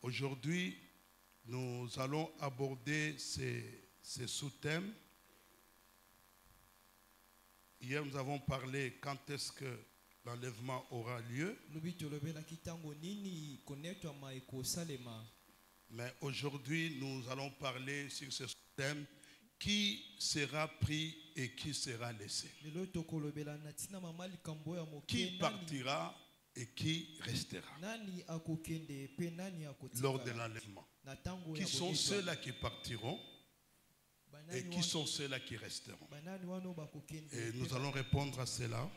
Aujourd'hui, nous allons aborder ces sous-thèmes. Hier, nous avons parlé quand est-ce que l'enlèvement aura lieu. Mais aujourd'hui, nous allons parler sur ce thème, qui sera pris et qui sera laissé. Qui partira et qui restera lors de l'enlèvement. Qui sont ceux-là qui partiront et qui sont ceux-là qui resteront. Et nous allons répondre à cela.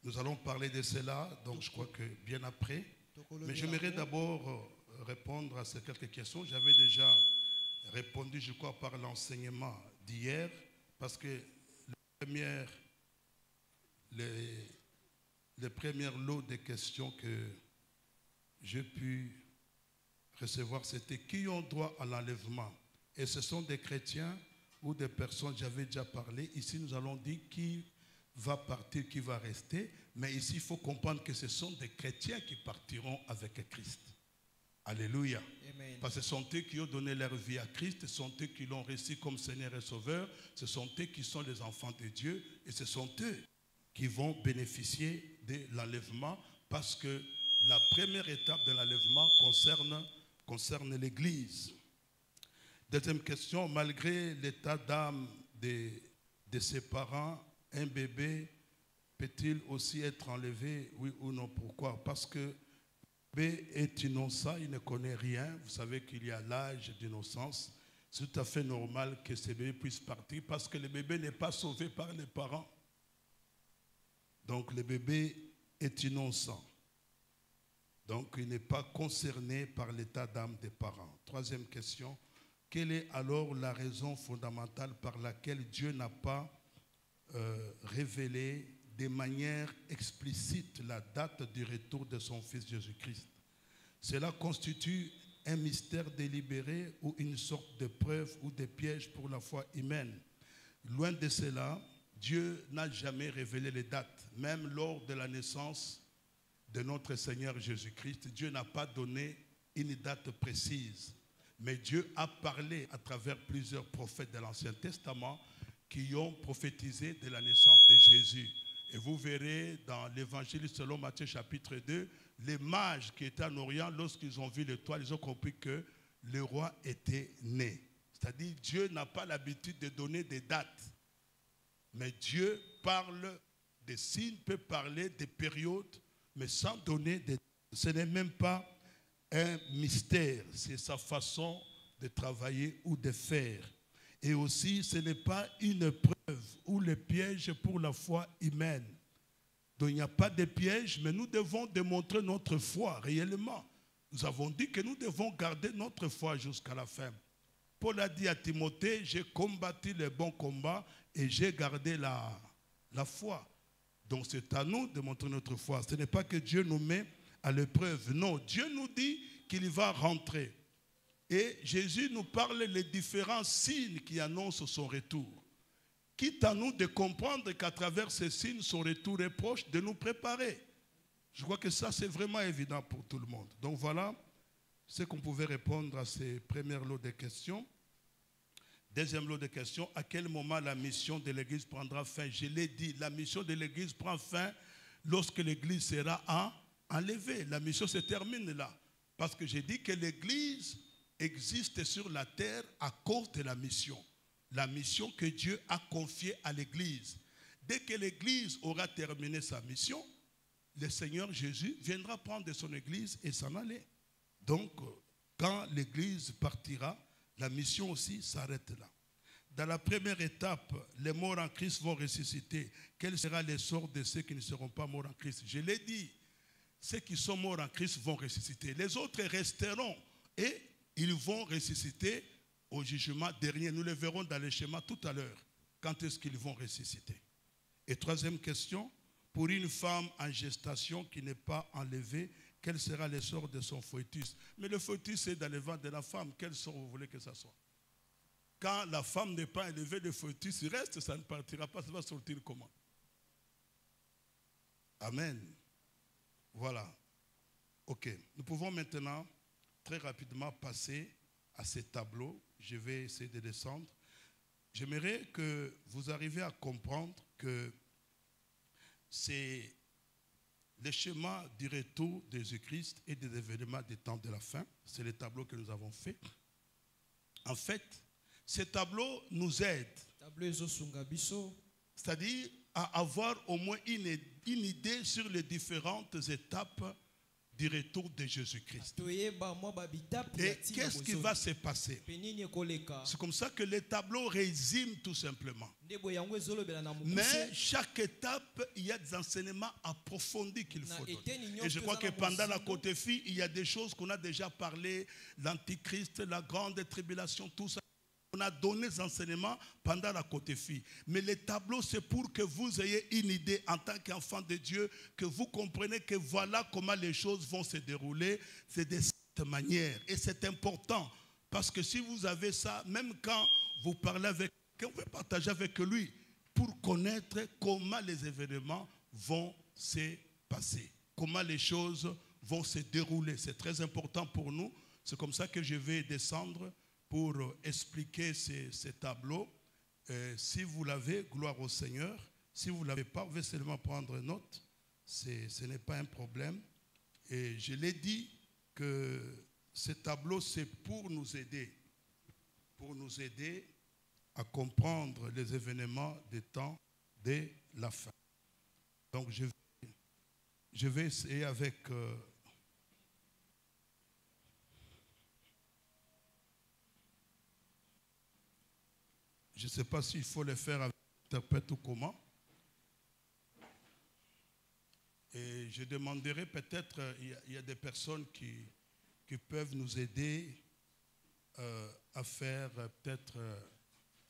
Nous allons parler de cela, donc je crois que bien après. Mais j'aimerais d'abord répondre à ces quelques questions. J'avais déjà répondu, je crois, par l'enseignement d'hier, parce que les premières lots de questions que j'ai pu recevoir, c'était qui ont droit à l'enlèvement. Et ce sont des chrétiens ou des personnes, j'avais déjà parlé. Ici, nous allons dire qui va partir, qui va rester. Mais ici, il faut comprendre que ce sont des chrétiens qui partiront avec Christ. Alléluia. Amen. Parce que ce sont eux qui ont donné leur vie à Christ, ce sont eux qui l'ont reçu comme Seigneur et Sauveur, ce sont eux qui sont les enfants de Dieu et ce sont eux qui vont bénéficier de l'enlèvement parce que la première étape de l'enlèvement concerne l'Église. Deuxième question, malgré l'état d'âme de ses parents, un bébé peut-il aussi être enlevé, oui ou non? Pourquoi? Parce que le bébé est innocent, il ne connaît rien. Vous savez qu'il y a l'âge d'innocence. C'est tout à fait normal que ce bébé puisse partir parce que le bébé n'est pas sauvé par les parents. Donc le bébé est innocent. Donc il n'est pas concerné par l'état d'âme des parents. Troisième question, quelle est alors la raison fondamentale par laquelle Dieu n'a pas révélé de manière explicite la date du retour de son Fils Jésus-Christ? Cela constitue un mystère délibéré ou une sorte de preuve ou de piège pour la foi humaine. Loin de cela, Dieu n'a jamais révélé les dates. Même lors de la naissance de notre Seigneur Jésus-Christ, Dieu n'a pas donné une date précise. Mais Dieu a parlé à travers plusieurs prophètes de l'Ancien Testament qui ont prophétisé de la naissance de Jésus. Et vous verrez dans l'évangile selon Matthieu chapitre 2, les mages qui étaient en Orient, lorsqu'ils ont vu l'étoile, ils ont compris que le roi était né. C'est-à-dire Dieu n'a pas l'habitude de donner des dates. Mais Dieu parle des signes, peut parler des périodes, mais sans donner des dates. Ce n'est même pas un mystère, c'est sa façon de travailler ou de faire. Et aussi, ce n'est pas une preuve ou le piège pour la foi humaine. Donc il n'y a pas de piège, mais nous devons démontrer notre foi réellement. Nous avons dit que nous devons garder notre foi jusqu'à la fin. Paul a dit à Timothée, j'ai combattu le bon combat et j'ai gardé la foi. Donc c'est à nous de montrer notre foi. Ce n'est pas que Dieu nous met à l'épreuve. Non, Dieu nous dit qu'il va rentrer. Et Jésus nous parle des différents signes qui annoncent son retour. Quitte à nous de comprendre qu'à travers ces signes, son retour est proche, de nous préparer. Je crois que ça, c'est vraiment évident pour tout le monde. Donc voilà ce qu'on pouvait répondre à ces premières lots de questions. Deuxième lot de questions, à quel moment la mission de l'Église prendra fin? Je l'ai dit, la mission de l'Église prend fin lorsque l'Église sera enlevée. La mission se termine là. Parce que j'ai dit que l'Église existe sur la terre à cause de la mission que Dieu a confiée à l'Église. Dès que l'Église aura terminé sa mission, le Seigneur Jésus viendra prendre son Église et s'en aller. Donc, quand l'Église partira, la mission aussi s'arrête là. Dans la première étape, les morts en Christ vont ressusciter. Quel sera le sort de ceux qui ne seront pas morts en Christ? Je l'ai dit, ceux qui sont morts en Christ vont ressusciter. Les autres resteront et ils vont ressusciter au jugement dernier. Nous le verrons dans le schéma tout à l'heure. Quand est-ce qu'ils vont ressusciter? Et troisième question, pour une femme en gestation qui n'est pas enlevée, quel sera le sort de son fœtus? Mais le fœtus est dans le ventre de la femme. Quel sort vous voulez que ça soit? Quand la femme n'est pas élevée, le fœtus reste, ça ne partira pas. Ça va sortir comment? Amen. Voilà. Ok. Nous pouvons maintenant très rapidement passer à ces tableaux. Je vais essayer de descendre. J'aimerais que vous arriviez à comprendre que c'est le schéma du retour de Jésus-Christ et des événements des temps de la fin. C'est le tableau que nous avons fait. En fait, ces tableaux nous aident. C'est-à-dire à avoir au moins une idée sur les différentes étapes du retour de Jésus-Christ. Et qu'est-ce qui va se passer? C'est comme ça que les tableaux résument tout simplement. Mais chaque étape, il y a des enseignements approfondis qu'il faut donner. Et je crois que pendant la côté fille, il y a des choses qu'on a déjà parlé, l'antichrist, la grande tribulation, tout ça. On a donné des enseignements pendant la côté fille. Mais les tableaux, c'est pour que vous ayez une idée en tant qu'enfant de Dieu, que vous compreniez que voilà comment les choses vont se dérouler. C'est de cette manière. Et c'est important. Parce que si vous avez ça, même quand vous parlez avec quelqu'un, vous pouvez partager avec lui pour connaître comment les événements vont se passer. Comment les choses vont se dérouler. C'est très important pour nous. C'est comme ça que je vais descendre pour expliquer ces tableaux. Si vous l'avez, gloire au Seigneur. Si vous ne l'avez pas, vous pouvez seulement prendre note. Ce n'est pas un problème. Et je l'ai dit que ces tableaux, c'est pour nous aider à comprendre les événements des temps de la fin. Donc je vais essayer avec... je ne sais pas s'il faut le faire avec l'interprète ou comment. Et je demanderai peut-être, il y a des personnes qui peuvent nous aider à faire peut-être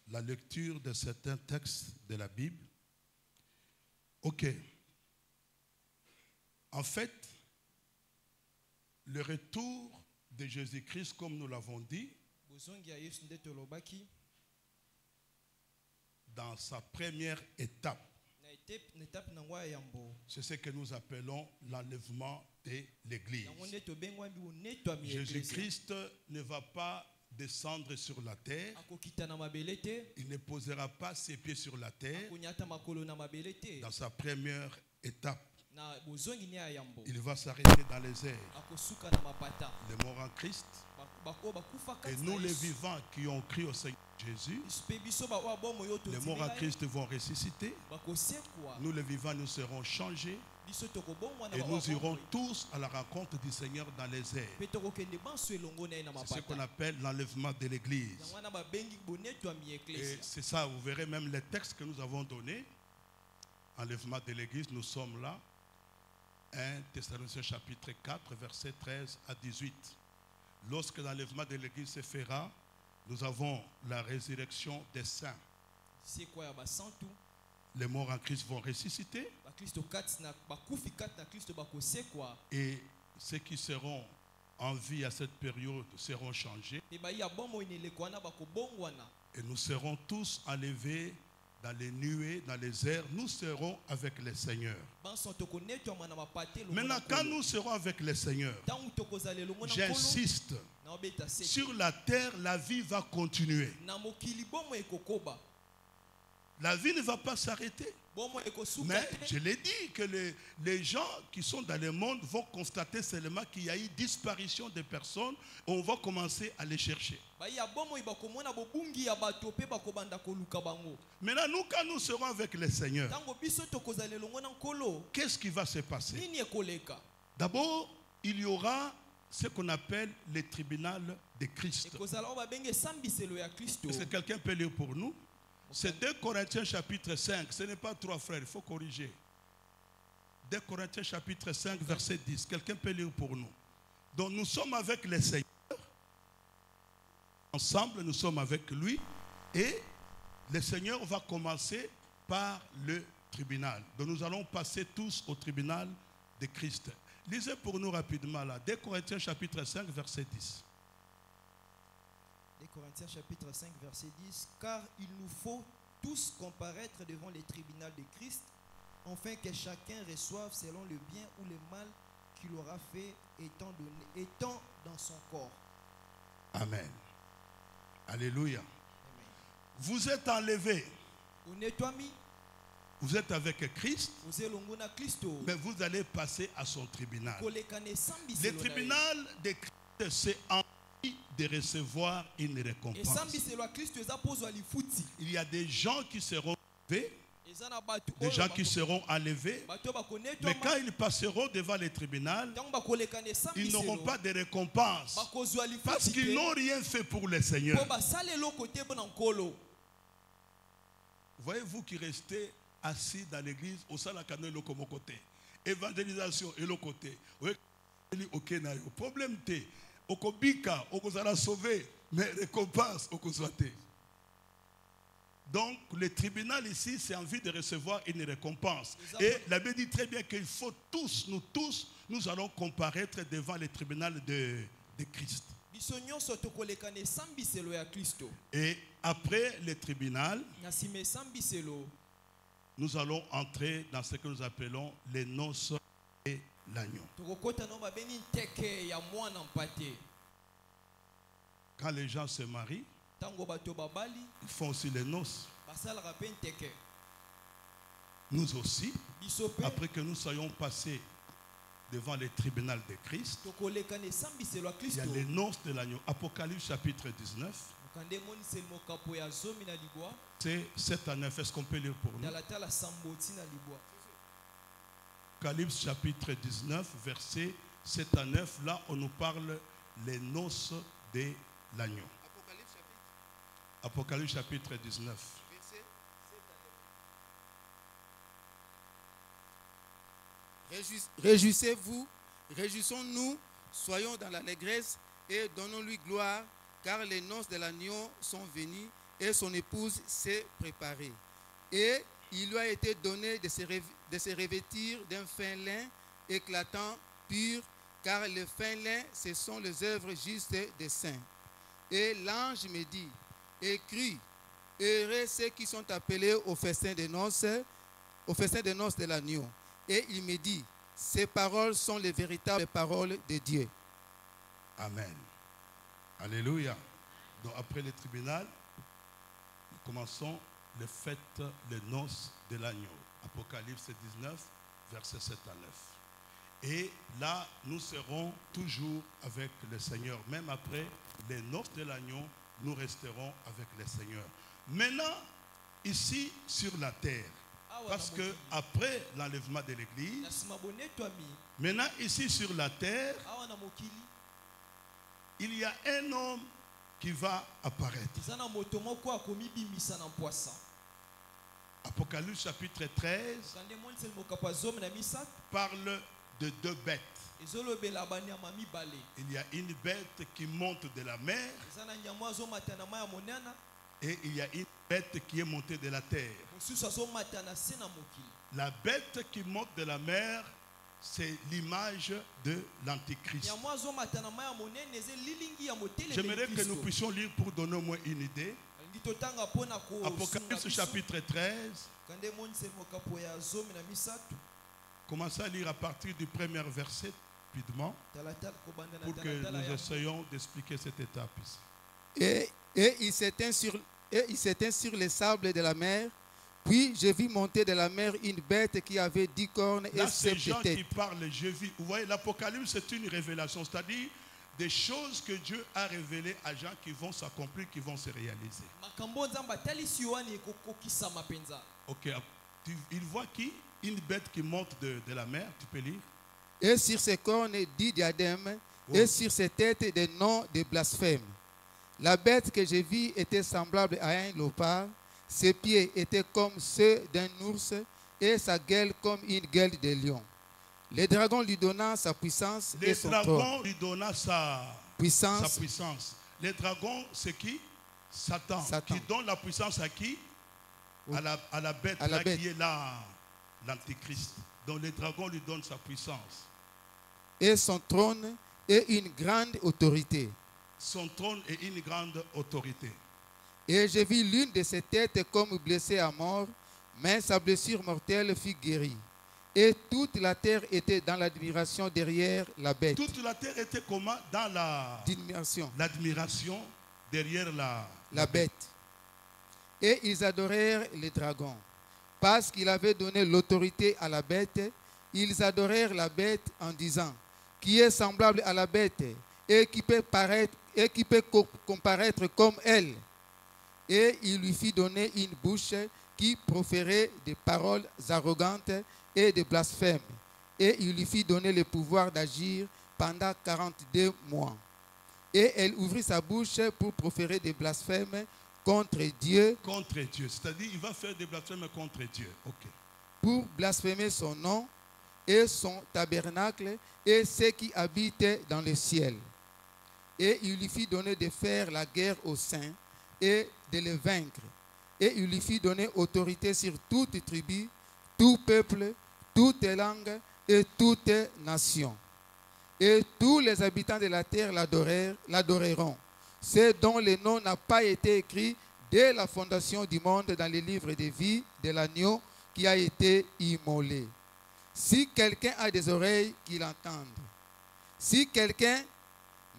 la lecture de certains textes de la Bible. Ok. En fait, le retour de Jésus-Christ, comme nous l'avons dit, dans sa première étape, c'est ce que nous appelons l'enlèvement de l'Église. Jésus-Christ ne va pas descendre sur la terre. Il ne posera pas ses pieds sur la terre. Dans sa première étape, il va s'arrêter dans les airs. Les morts en Christ. Et nous les vivants qui ont cru au Seigneur Jésus, les morts en Christ vont ressusciter. Nous les vivants, nous serons changés. Et nous irons tous à la rencontre du Seigneur dans les airs. C'est ce qu'on appelle l'enlèvement de l'Église. Et c'est ça, vous verrez même les textes que nous avons donnés. Enlèvement de l'Église, nous sommes là. 1 Thessaloniciens chapitre 4, versets 13 à 18. Lorsque l'enlèvement de l'Église se fera, nous avons la résurrection des saints. Les morts en Christ vont ressusciter. Et ceux qui seront en vie à cette période seront changés. Et nous serons tous enlevés dans les nuées, dans les airs. Nous serons avec le Seigneur. Maintenant, quand nous serons avec le Seigneur, j'insiste, sur la terre, la vie va continuer. La vie ne va pas s'arrêter. Mais je l'ai dit que les gens qui sont dans le monde vont constater seulement qu'il y a eu disparition de personnes. On va commencer à les chercher. Maintenant, nous, quand nous serons avec le Seigneur, qu'est-ce qui va se passer? D'abord, il y aura ce qu'on appelle le tribunal de Christ. Est-ce que quelqu'un peut lire pour nous? C'est 2 Corinthiens chapitre 5. Ce n'est pas 3 frères, il faut corriger. 2 Corinthiens chapitre 5, verset 10. Quelqu'un peut lire pour nous. Donc nous sommes avec le Seigneur. Ensemble, nous sommes avec lui. Et le Seigneur va commencer par le tribunal. Donc nous allons passer tous au tribunal de Christ. Lisez pour nous rapidement là. 2 Corinthiens chapitre 5, verset 10. 2 Corinthiens chapitre 5 verset 10. Car il nous faut tous comparaître devant les tribunaux de Christ, afin que chacun reçoive selon le bien ou le mal qu'il aura fait étant dans son corps. Amen. Alléluia. Amen. Vous êtes enlevés. Unetwami, Vous êtes avec Christ, uzelonguna Kristo. mais vous allez passer à son tribunal. Kolekane sambi Le selo na ye. tribunal de Christ, c'est envie de recevoir une Et récompense. sambi selo ya Kristo eza pozwa lifuti. Il y a des gens qui seront enlevés, Eza na batu des oyo gens qui seront enlevés, bato mais bakonetwama. quand ils passeront devant le tribunal, Ntango bakolekane sambi ils n'auront selo, pas de récompense bakozwa parce lifuti qu'ils te, n'ont rien fait pour le Seigneur. po basala eloko te mpo na nkolo. Voyez-vous qui restez assis dans l'église au salakano et le côté. Évangélisation et le côté. Problème te. Okobika, okozala sauvé, mais récompense okozwate. Donc le tribunal ici, c'est envie de recevoir une récompense. Et la Bible dit très bien qu'il faut tous, nous allons comparaître devant le tribunal de Christ. Biso nyonso tokolekane sambi selo ya Kristo. Et après le tribunal, Na nsima sambi selo, nous allons entrer dans ce que nous appelons les noces et l'agneau. tokokota no babeni nteke ya mwana mpate. Quand les gens se marient, Tango bato babali, ils font aussi les noces. basalaka pe nteke. Nous aussi, Biso pe après que nous soyons passés devant le tribunal de Christ, tokolekane sambi selo ya il y a Kristo. les noces de l'agneau. Apocalypse chapitre 19, Mokande moniseli mokapo ya zomi na libwa. c'est 7 à 9. Est-ce qu'on peut lire pour nous? Talatala samboti na libwa. Apocalypse chapitre 19, versets 7 à 9. Là, on nous parle les noces de l'agneau. Apocalypse chapitre 19. Réjouissez-vous, réjouissons-nous, soyons dans l'allégresse et donnons-lui gloire, car les noces de l'agneau sont venues et son épouse s'est préparée. Et il lui a été donné de se revêtir d'un fin lin éclatant, pur, car le fin lin, ce sont les œuvres justes des saints. Et l'ange me dit, écris, heureux ceux qui sont appelés au festin des noces de l'agneau. Et il me dit, ces paroles sont les véritables paroles de Dieu. Amen. Alléluia. Donc après le tribunal, nous commençons les fêtes, les noces de l'agneau. Apocalypse 19, versets 7 à 9. Et là, nous serons toujours avec le Seigneur. Même après les noces de l'agneau, nous resterons avec le Seigneur. Maintenant, ici sur la terre, parce que après l'enlèvement de l'église, Na nsima bonetwami, maintenant ici sur la terre, awa na mokili, il y a un homme qui va apparaître. eza na moto moko akomibimisa na mpwasa. Apocalypse chapitre 13 Mokande moniseli mokapo ya zomi na misato, parle de deux bêtes. ezolobela banyama mibale. Il y a une bête qui monte de la mer Eza na nyama azomata na mai ya monana, et il y a une bête qui est montée de la terre. mosusu azomata na se na mokili. La bête qui monte de la mer, c'est l'image de l'Antichrist. Nyama azomata na mai ya monene eza lilingi ya motelemi J'aimerais que nous Kristo. puissions lire pour donner au moins une idée. Alingi totanga mpona kosunga Apocalypse biso. chapitre 13, Kande moniseli mokapo ya zomi na misato, commencez à lire à partir du premier verset rapidement talatala kobanda na pour que talatala nous ya essayions d'expliquer cette étape ici. Et il s'éteint sur les sables de la mer. Puis je vis monter de la mer une bête qui avait 10 cornes et Là, ces 7 gens qui têtes. parlent, je vis. Vous voyez, l'Apocalypse, c'est une révélation, c'est-à-dire des choses que Dieu a révélées à gens qui vont s'accomplir, qui vont se réaliser. makambo nzambe atalisi yo wana ekokokisama mpenza. Ok, il voit qui? Une bête qui monte de la mer, tu peux lire. Et sur ses cornes 10 diadèmes, et sur ses têtes des noms de blasphème. La bête que je vis était semblable à un léopard. Ses pieds étaient comme ceux d'un ours et sa gueule comme une gueule de lion. Le dragon lui donna sa puissance et Le son dragon trône. lui donna sa Puissance, puissance. Le dragon, c'est qui? Satan. Satan. Qui donne la puissance à qui? Oui. À la bête, À la là, bête. qui est là, l'Antichrist. Donc le dragon lui donne sa puissance. et son trône et une grande autorité. Son trône et une grande autorité. Et je vis l'une de ses têtes comme blessée à mort, mais sa blessure mortelle fut guérie. Et toute la terre était dans l'admiration derrière la bête. Toute la terre était comment? Dans l'admiration derrière la bête. Et ils adorèrent les dragons. Parce qu'il avait donné l'autorité à la bête, ils adorèrent la bête en disant, qui est semblable à la bête et qui peut comparaître comme elle. Et il lui fit donner une bouche qui proférait des paroles arrogantes et des blasphèmes. Et il lui fit donner le pouvoir d'agir pendant 42 mois. Et elle ouvrit sa bouche pour proférer des blasphèmes contre Dieu. Contre Dieu. C'est-à-dire, il va faire des blasphèmes contre Dieu. Ok. Pour blasphémer son nom et son tabernacle et ceux qui habitent dans le ciel. Et il lui fit donner de faire la guerre aux saints et de les vaincre. Et il lui fit donner autorité sur toute tribu, tout peuple, toute langue et toute nation. Et tous les habitants de la terre l'adoreront. Ceux dont le nom n'a pas été écrit dès la fondation du monde dans le livre de vie de l'agneau qui a été immolé. Si quelqu'un a des oreilles, qu'il entende. Si quelqu'un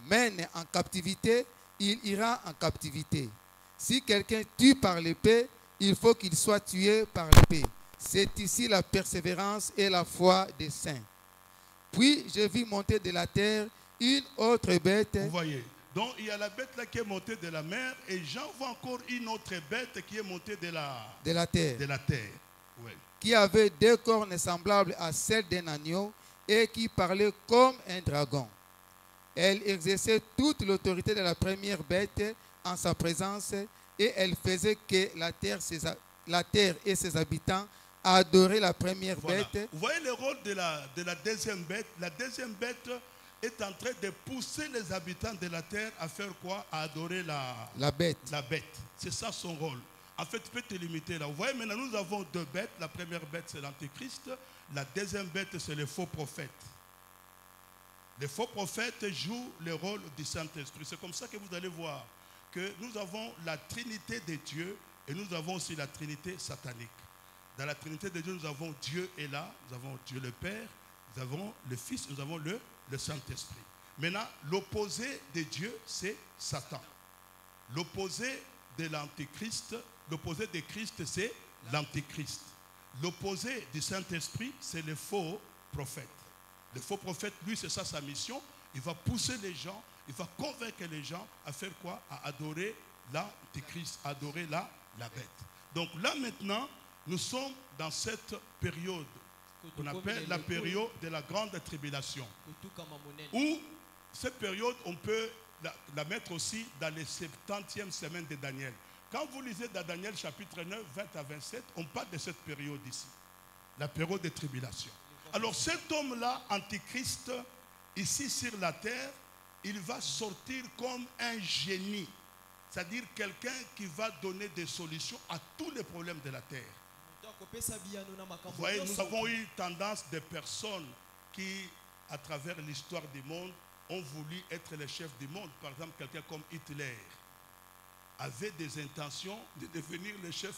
mène en captivité, il ira en captivité. Si quelqu'un tue par l'épée, il faut qu'il soit tué par l'épée. C'est ici la persévérance et la foi des saints. Puis je vis monter de la terre une autre bête. Vous voyez. Donc il y a la bête là qui est montée de la mer et j'en vois encore une autre bête qui est montée de la terre. De la terre. Ouais. Qui avait 2 cornes semblables à celles d'un agneau et qui parlait comme un dragon. Elle exerçait toute l'autorité de la première bête en sa présence et elle faisait que la terre et ses habitants adoraient la première bête. Vous voyez le rôle de la deuxième bête. La deuxième bête est en train de pousser les habitants de la terre à faire quoi? À adorer la bête. C'est ça son rôle. En fait, tu peux te limiter là. Vous voyez, maintenant nous avons 2 bêtes. La première bête, c'est l'antéchrist. La deuxième bête, c'est le faux prophète. Les faux prophètes jouent le rôle du Saint-Esprit. C'est comme ça que vous allez voir que nous avons la Trinité de Dieu et nous avons aussi la Trinité satanique. Dans la Trinité de Dieu, nous avons Dieu est là, nous avons Dieu le Père, nous avons le Fils, nous avons le Saint-Esprit. Maintenant, l'opposé de Dieu, c'est Satan. L'opposé de l'Antéchrist, l'opposé de Christ, c'est l'Antéchrist. L'opposé du Saint-Esprit, c'est le faux prophète. Le faux prophète, lui, c'est ça sa mission. Il va pousser les gens, il va convaincre les gens à faire quoi? À adorer l'Antéchrist, à adorer la bête. Donc là maintenant, nous sommes dans cette période qu'on appelle la période de la grande tribulation. Où cette période, on peut la mettre aussi dans les 70e semaines de Daniel. Quand vous lisez dans Daniel chapitre 9, 20 à 27, on parle de cette période ici. La période de tribulation. Alors cet homme-là, Antichrist, ici sur la terre, il va sortir comme un génie. C'est-à-dire quelqu'un qui va donner des solutions à tous les problèmes de la terre. Vous voyez, nous avons eu tendance de personnes qui, à travers l'histoire du monde, ont voulu être les chefs du monde. Par exemple, quelqu'un comme Hitler avait des intentions de devenir le chef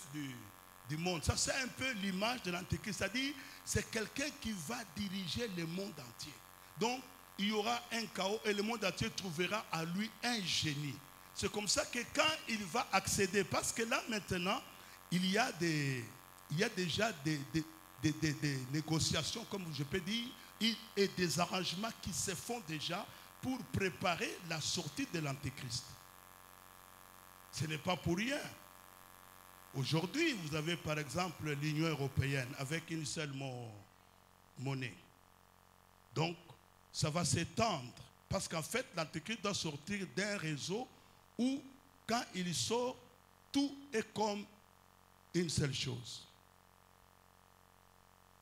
du monde. Ça, c'est un peu l'image de l'Antéchrist. C'est-à-dire, c'est quelqu'un qui va diriger le monde entier. Donc, il y aura un chaos et le monde entier trouvera à lui un génie. C'est comme ça que quand il va accéder, parce que là, maintenant, il y a déjà des négociations, comme je peux dire, et des arrangements qui se font déjà pour préparer la sortie de l'Antéchrist. Ce n'est pas pour rien. Aujourd'hui, vous avez par exemple l'Union européenne avec une seule monnaie. Donc, ça va s'étendre. Parce qu'en fait, l'Antéchrist doit sortir d'un réseau où, quand il sort, tout est comme une seule chose.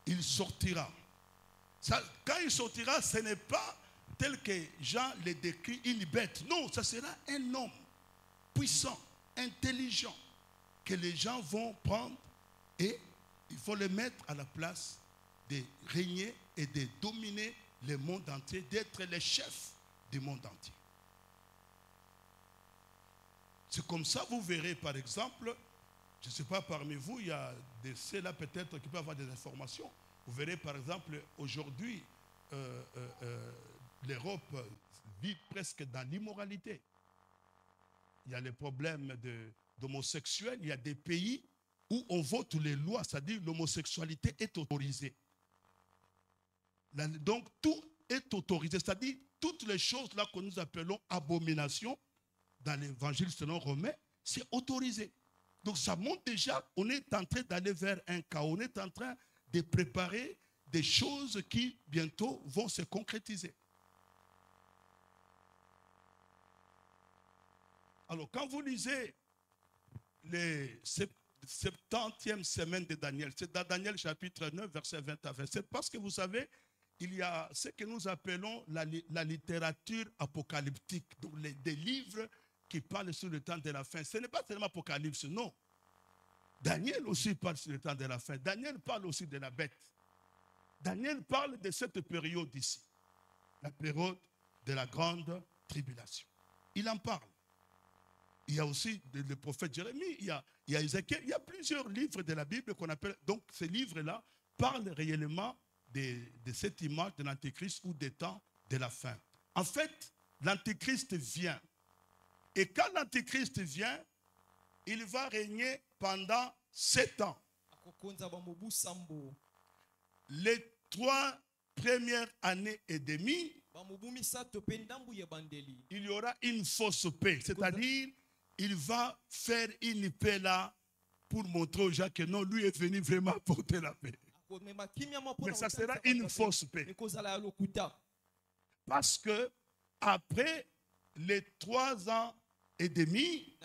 Il sortira. Ça, quand il sortira, ce n'est pas tel que Jean le décrit, une bête. Non, ça sera un homme puissant, intelligent, que les gens vont prendre et il faut le mettre à la place de régner et de dominer le monde entier, d'être le chef du monde entier. C'est comme ça, vous verrez par exemple, je ne sais pas parmi vous, il y a des ceux-là peut-être qui peuvent avoir des informations. Vous verrez par exemple, aujourd'hui, l'Europe vit presque dans l'immoralité. Il y a les problèmes d'homosexuels. Il y a des pays où on vote les lois, c'est-à-dire l'homosexualité est autorisée. Donc tout est autorisé, c'est-à-dire toutes les choses là que nous appelons abominations dans l'évangile selon Romain, c'est autorisé. Donc ça montre déjà, on est en train d'aller vers un chaos, on est en train de préparer des choses qui bientôt vont se concrétiser. Alors quand vous lisez les 70e semaine de Daniel, c'est dans Daniel chapitre 9, verset 20 à 27, parce que vous savez, il y a ce que nous appelons la littérature apocalyptique, donc des livres qui parlent sur le temps de la fin. Ce n'est pas seulement Apocalypse, non. Daniel aussi parle sur le temps de la fin. Daniel parle aussi de la bête. Daniel parle de cette période ici, la période de la grande tribulation. Il en parle. Il y a aussi le prophète Jérémie, il y a Ézéchiel, il y a plusieurs livres de la Bible qu'on appelle. Donc ces livres-là parlent réellement de cette image de l'Antéchrist ou des temps de la fin. En fait, l'Antéchrist vient. Et quand l'Antéchrist vient, il va régner pendant 7 ans. Les 3 premières années et demie, il y aura une fausse paix. C'est-à-dire, il va faire une paix là pour montrer aux gens que non, lui est venu vraiment apporter la paix. Mais ça sera une fausse paix. Parce que après les 3 ans et demi,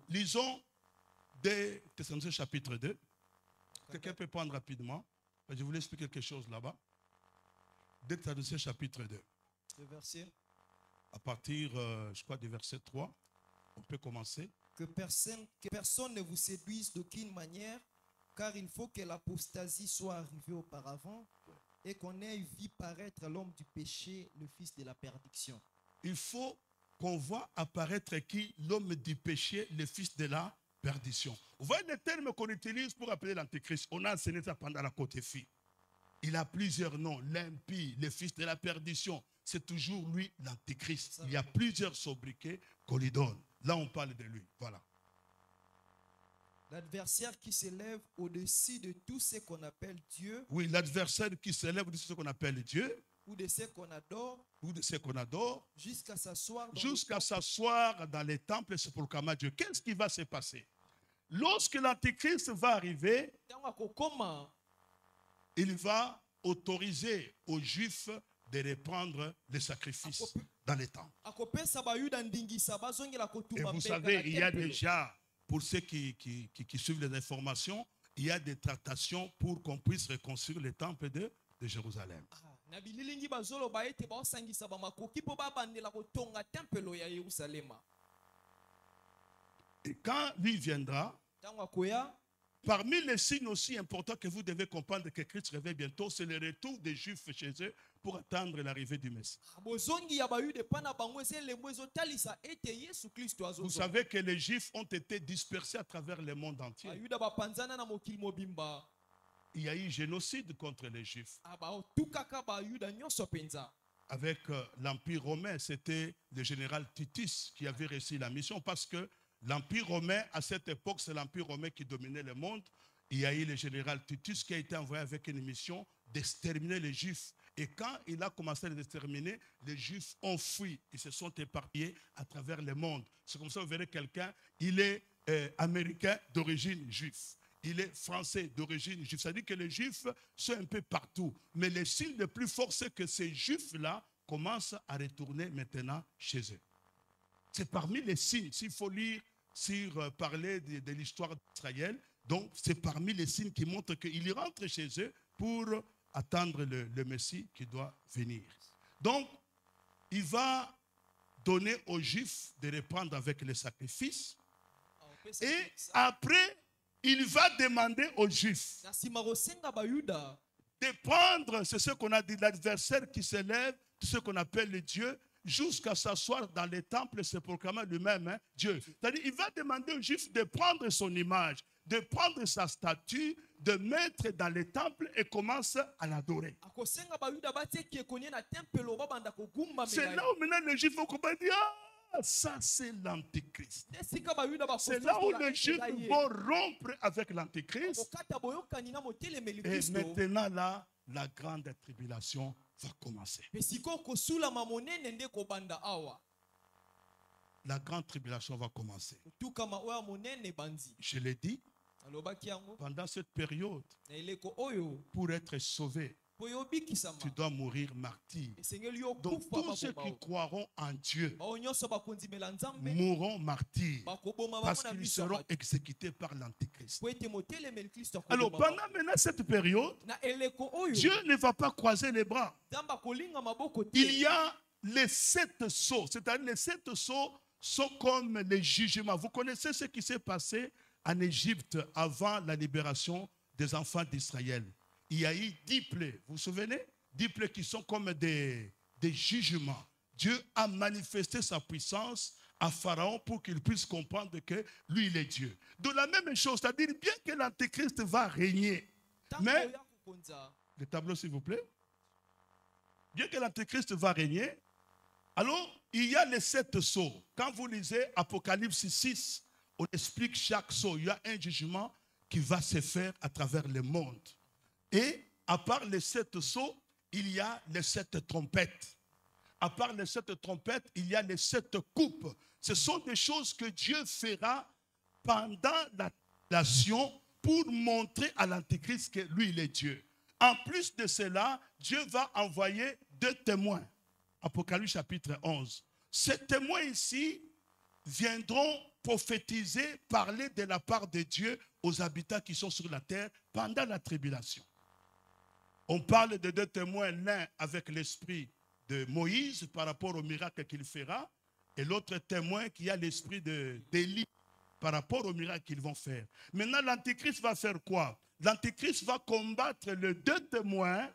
lisons de Thessaloniciens chapitre 2. Quelqu'un peut prendre rapidement. Je voulais expliquer quelque chose là-bas. De Thessaloniciens chapitre 2. Le verset. À partir, je crois, du verset 3, on peut commencer. Que personne ne vous séduise d'aucune manière, car il faut que l'apostasie soit arrivée auparavant et qu'on ait vu paraître l'homme du péché, le fils de la perdition. Il faut qu'on voit apparaître qui? L'homme du péché, le fils de la perdition. Vous voyez le terme qu'on utilise pour appeler l'antéchrist. On a enseigné ça pendant la côté fille. Il a plusieurs noms. L'impie, le fils de la perdition. C'est toujours lui l'antéchrist. Il y a plusieurs sobriquets qu'on lui donne. Là, on parle de lui. Voilà. L'adversaire qui s'élève au-dessus de tout ce qu'on appelle Dieu. Oui, l'adversaire qui s'élève au-dessus de ce qu'on appelle Dieu. Ou de ce qu'on adore. Ou de ce qu'on adore. Jusqu'à s'asseoir dans les temples et se proclamer Dieu. Qu'est-ce qui va se passer? Lorsque l'antéchrist va arriver, il va autoriser aux Juifs de reprendre les sacrifices dans les temples. Et vous savez, il y a déjà, pour ceux qui suivent les informations, il y a des tractations pour qu'on puisse reconstruire le temple de Jérusalem. Et quand lui viendra, parmi les signes aussi importants que vous devez comprendre que Christ revient bientôt, c'est le retour des Juifs chez eux pour attendre l'arrivée du Messie. Vous savez que les Juifs ont été dispersés à travers le monde entier. Il y a eu génocide contre les Juifs. Avec l'Empire romain, c'était le général Titus qui avait réussi la mission parce que l'Empire romain, à cette époque, c'est l'Empire romain qui dominait le monde. Il y a eu le général Titus qui a été envoyé avec une mission d'exterminer les Juifs. Et quand il a commencé à les exterminer, les Juifs ont fui. Ils se sont éparpillés à travers le monde. C'est comme ça que vous verrez quelqu'un, il est américain d'origine juive. Il est français d'origine juive. Ça veut dire que les Juifs sont un peu partout. Mais le signe le plus fort, c'est que ces Juifs-là commencent à retourner maintenant chez eux. C'est parmi les signes. S'il faut lire, parler de l'histoire d'Israël, donc c'est parmi les signes qui montrent qu'ils rentrent chez eux pour attendre le Messie qui doit venir. Donc, il va donner aux Juifs de reprendre avec les sacrifices. Et après, il va demander aux Juifs de prendre, c'est ce qu'on a dit, l'adversaire qui s'élève, ce qu'on appelle le Dieu, jusqu'à s'asseoir dans les temples et se proclamer lui-même Dieu. C'est-à-dire, il va demander aux Juifs de prendre son image, de prendre sa statue, de mettre dans les temples et commence à l'adorer. akosenga bayuda batie konye na tempelo babanda kogumba C'est là où maintenant les Juifs vont comprendre, ah, ça c'est l'Antéchrist. esika bayuda C'est là où les Juifs vont rompre avec l'Antéchrist. okata boyokani na motelemeli Et Kristo maintenant là, la grande tribulation va commencer. pesiko kosulama monene nde kobanda awa La grande tribulation va commencer. kotukama oyo monene bandi Je l'ai dit, alobaki yango pendant cette période, na eleko oyo pour être sauvé, po yobikisama tu dois mourir martyr. esengeli Donc yokufa tous ceux qui bakobao croiront en Dieu bao nyonso bakondimela nzambe mourront martyrs bakoboma parce bango na qu'ils miso ya seront bato exécutés par l'Antéchrist. po ete motelemeli Kristo Alors akoboma pendant maintenant cette période, na eleko oyo Dieu ne va pas croiser les bras. nzambe akolinga maboko Il te y a les 7 sceaux, c'est-à-dire les 7 sceaux sont comme les jugements. Vous connaissez ce qui s'est passé en Égypte avant la libération des enfants d'Israël. Il y a eu 10 plaies, vous vous souvenez? 10 plaies qui sont comme des jugements. Dieu a manifesté sa puissance à Pharaon pour qu'il puisse comprendre que lui, il est Dieu. De la même chose, c'est-à-dire bien que l'Antéchrist va régner, Ntango mais, oya kokonza le tableau s'il vous plaît, bien que l'Antéchrist va régner, alors il y a les 7 sceaux. Quand vous lisez Apocalypse 6, on explique chaque sceau. Il y a un jugement qui va se faire à travers le monde. Et à part les 7 sceaux, il y a les 7 trompettes. À part les 7 trompettes, il y a les 7 coupes. Ce sont des choses que Dieu fera pendant la nation pour montrer à l'Antéchrist que lui, il est Dieu. En plus de cela, Dieu va envoyer 2 témoins. Apocalypse chapitre 11. Ces témoins ici viendront prophétiser, parler de la part de Dieu aux habitants qui sont sur la terre pendant la tribulation. On parle de 2 témoins, l'un avec l'esprit de Moïse par rapport au miracle qu'il fera, et l'autre témoin qui a l'esprit d'Élie par rapport au miracle qu'ils vont faire. Maintenant, l'Antéchrist va faire quoi? L'Antéchrist va combattre les 2 témoins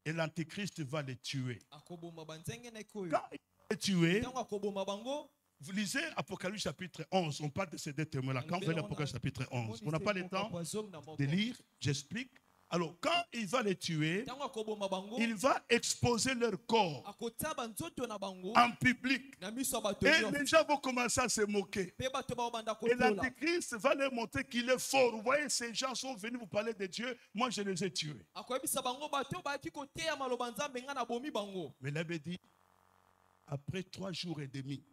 et l'Antéchrist va les tuer. akoboma banzenge na koyo Quand il va les tuer, ntango akoboma bango vous lisez Apocalypse chapitre 11, on parle de ces 2 témoins-là. Quand vous lisez Apocalypse chapitre 11, on n'a pas le temps de lire, j'explique. Alors, quand il va les tuer, ntango akoboma bango il va exposer leur corps akotia banzoto na bango en public. na miso ya bato Et nyonso les gens vont commencer à se moquer. mpe bato babanda Et kotola l'Antéchrist va leur montrer qu'il est fort. Vous voyez, ces gens sont venus vous parler de Dieu. Moi, je les ai tués. akoyebisa bango bato oyo bayaki koteya maloba nzambe nga nabomi bango Mais il avait dit, après 3 jours et demi,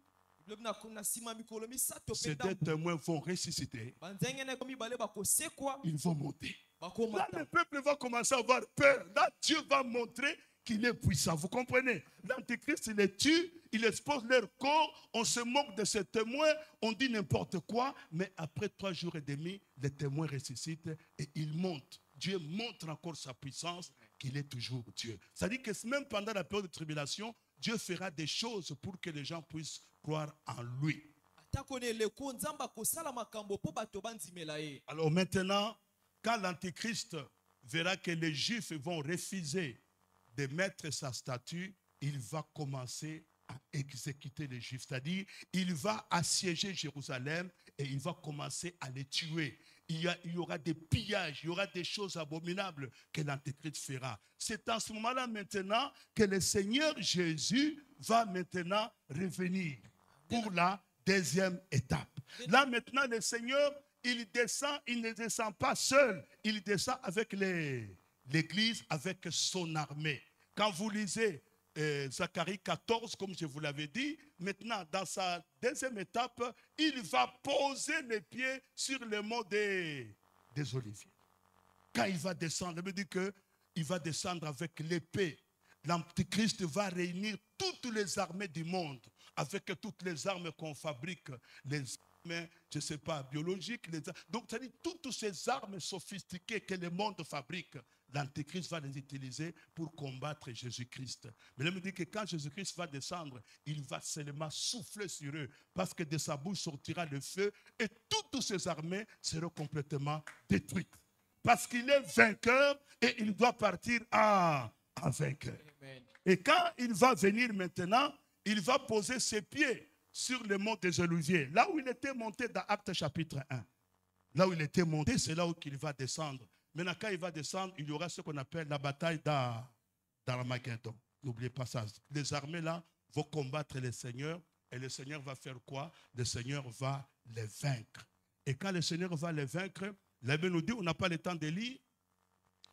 lobi na nsima ya mikolo misato ces mpe 2 témoins vont ressusciter. banzenge na mibale bakosekwa Ils vont monter. Là, bakomata le peuple va commencer à avoir peur. Là, Dieu va montrer qu'il est puissant. Vous comprenez? L'Antéchrist, il les tue, il expose leur corps, on se moque de ces témoins, on dit n'importe quoi, mais après 3 jours et demi, les témoins ressuscitent et ils montent. Dieu montre encore sa puissance, qu'il est toujours Dieu. C'est-à-dire que même pendant la période de tribulation, Dieu fera des choses pour que les gens puissent croire en lui. atako na eleko nzambe akosala makambo mpo bato bandimela ye Alors maintenant, quand l'Antéchrist verra que les Juifs vont refuser de mettre sa statue, il va commencer à exécuter les Juifs. C'est-à-dire, il va assiéger Jérusalem et il va commencer à les tuer. Il y aura des pillages, il y aura des choses abominables que l'Antéchrist fera. C'est en ce moment-là maintenant que le Seigneur Jésus va maintenant revenir pour la 2e étape. Là maintenant, le Seigneur, il ne descend pas seul, il descend avec l'Église, avec son armée. Quand vous lisez Zacharie 14, comme je vous l'avais dit, maintenant, dans sa 2e étape, il va poser les pieds sur le mont des Oliviers. Quand il va descendre, ça veut dire qu'il va descendre avec l'épée. L'Antéchrist va réunir toutes les armées du monde, avec toutes les armes qu'on fabrique, les armes, je ne sais pas, biologiques. Donc, c'est-à-dire toutes ces armes sophistiquées que le monde fabrique, l'Antéchrist va les utiliser pour combattre Jésus-Christ. Mais il me dit que quand Jésus-Christ va descendre, il va seulement souffler sur eux, parce que de sa bouche sortira le feu, et toutes ces armées seront complètement détruites. Parce qu'il est vainqueur, et il doit partir en vainqueur. Amen. Et quand il va venir maintenant, il va poser ses pieds sur le mont des Oliviers, là où il était monté dans Actes chapitre 1. Là où il était monté, c'est là où il va descendre. Maintenant, quand il va descendre, il y aura ce qu'on appelle la bataille d'Armageddon. N'oubliez pas ça. Les armées là vont combattre les seigneurs. Et le Seigneur va faire quoi? Le Seigneur va les vaincre. Et quand le Seigneur va les vaincre, la Bible nous dit, on n'a pas le temps de lire,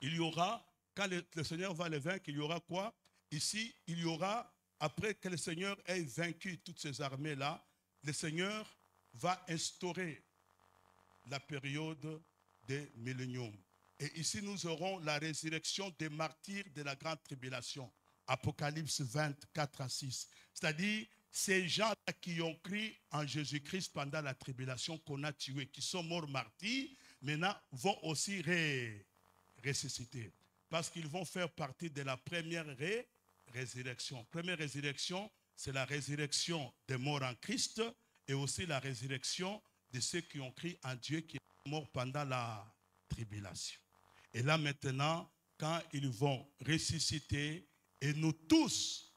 il y aura, quand le Seigneur va les vaincre, il y aura quoi? Ici, il y aura, après que le Seigneur ait vaincu toutes ces armées-là, le Seigneur va instaurer la période des milléniums. Et ici, nous aurons la résurrection des martyrs de la grande tribulation. Apocalypse 24 à 6. C'est-à-dire, ces gens qui ont cru en Jésus-Christ pendant la tribulation qu'on a tué, qui sont morts martyrs, maintenant vont aussi ressusciter. Parce qu'ils vont faire partie de la première résurrection. Première résurrection, c'est la résurrection des morts en Christ et aussi la résurrection de ceux qui ont cru en Dieu qui est mort pendant la tribulation. Et là maintenant, quand ils vont ressusciter, et nous tous,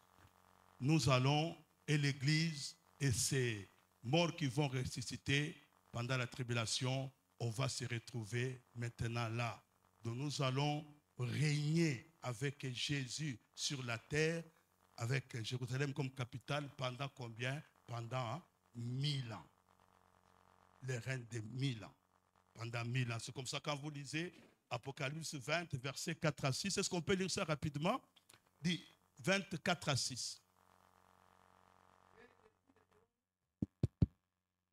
nous allons, et l'Église et ces morts qui vont ressusciter pendant la tribulation, on va se retrouver maintenant là. Donc nous allons régner avec Jésus sur la terre, avec Jérusalem comme capitale pendant combien? Pendant 1000 ans. Le règne de 1000 ans. Pendant 1000 ans. C'est comme ça quand vous lisez Apocalypse 20, versets 4 à 6. Est-ce qu'on peut lire ça rapidement? Dit 24 à 6.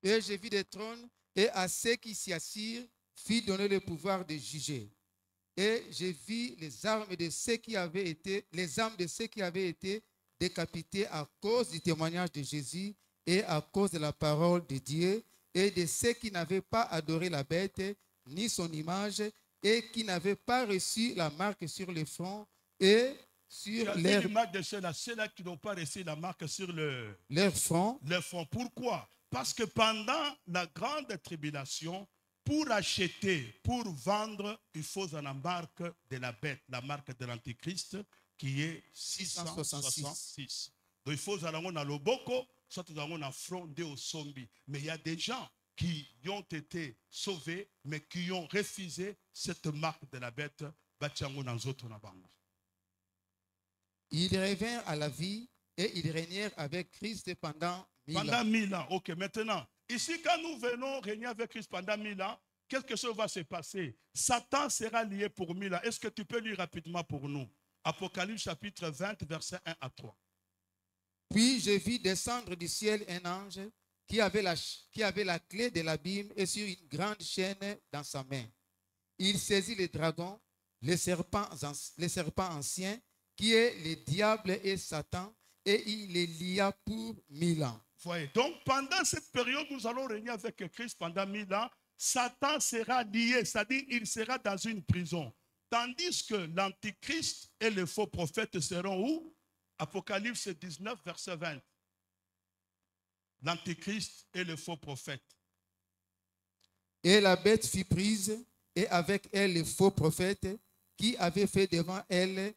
Et je vis des trônes, et à ceux qui s'y assirent, fit donner le pouvoir de juger. Et je vis les armes de ceux qui avaient été, décapités à cause du témoignage de Jésus et à cause de la parole de Dieu, et de ceux qui n'avaient pas adoré la bête, ni son image, et qui n'avaient pas reçu la marque sur le front et sur l'image de ceux-là qui n'ont pas reçu la marque sur leur front. Pourquoi? Parce que pendant la grande tribulation, pour acheter, pour vendre, il faut la marque de la bête, la marque de l'Antichrist, qui est 666. Donc il faut aller dans le boko, soit dans le front de Osombi. Mais il y a des gens qui ont été sauvés, mais qui ont refusé cette marque de la bête. Ils revinrent à la vie et ils régnèrent avec Christ pendant 1000 ans. Pendant 1000 ans, ok. Maintenant, ici, quand nous venons régner avec Christ pendant 1000 ans, quelque chose va se passer. Satan sera lié pour 1000 ans. Est-ce que tu peux lire rapidement pour nous? Apocalypse chapitre 20, versets 1 à 3. Puis je vis descendre du ciel un ange qui avait la clé de l'abîme et sur une grande chaîne dans sa main. Il saisit le dragon, le serpent ancien, qui est le diable et Satan, et il les lia pour 1000 ans. Voyez. Donc, pendant cette période, nous allons régner avec Christ pendant 1000 ans. Satan sera lié, c'est-à-dire il sera dans une prison. Tandis que l'Antichrist et les faux prophètes seront où? Apocalypse 19, verset 20. L'Antichrist et les faux prophètes. Et la bête fut prise, et avec elle les faux prophètes, qui avaient fait devant elle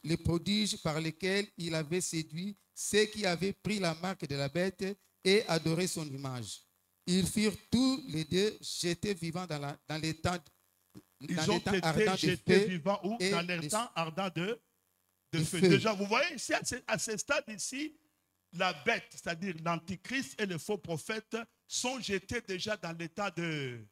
les prodiges par lesquels il avait séduit ceux qui avaient pris la marque de la bête et adoré son image. Ils furent tous les deux jetés vivants dans les temps vivants ou dans les temps ardents de feu. Déjà, vous voyez ici, à ce stade ici, la bête, c'est-à-dire l'Antichrist et les faux prophètes, sont jetés déjà dans l'état de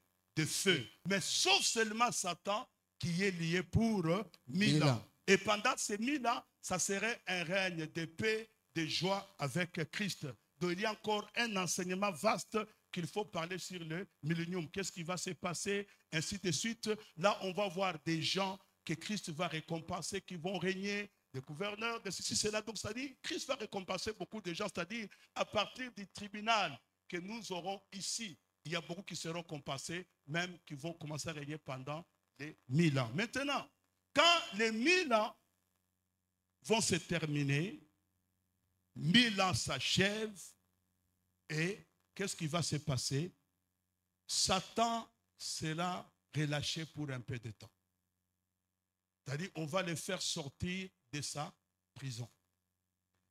feu. Mais sauf seulement Satan qui est lié pour 1000 ans. Et pendant ces 1000 ans, ça serait un règne de paix, de joie avec Christ. Donc il y a encore un enseignement vaste qu'il faut parler sur le millénium. Qu'est-ce qui va se passer? Ainsi de suite. Là, on va voir des gens que Christ va récompenser, qui vont régner, des gouverneurs, de ceci, cela. Donc, c'est-à-dire, Christ va récompenser beaucoup de gens. C'est-à-dire, à partir du tribunal que nous aurons ici, il y a beaucoup qui seront compensés, même qui vont commencer à régner pendant les 1000 ans. Maintenant, quand les 1000 ans vont se terminer, 1000 ans s'achèvent, et qu'est-ce qui va se passer? Satan sera relâché pour un peu de temps. C'est-à-dire, on va le faire sortir de sa prison.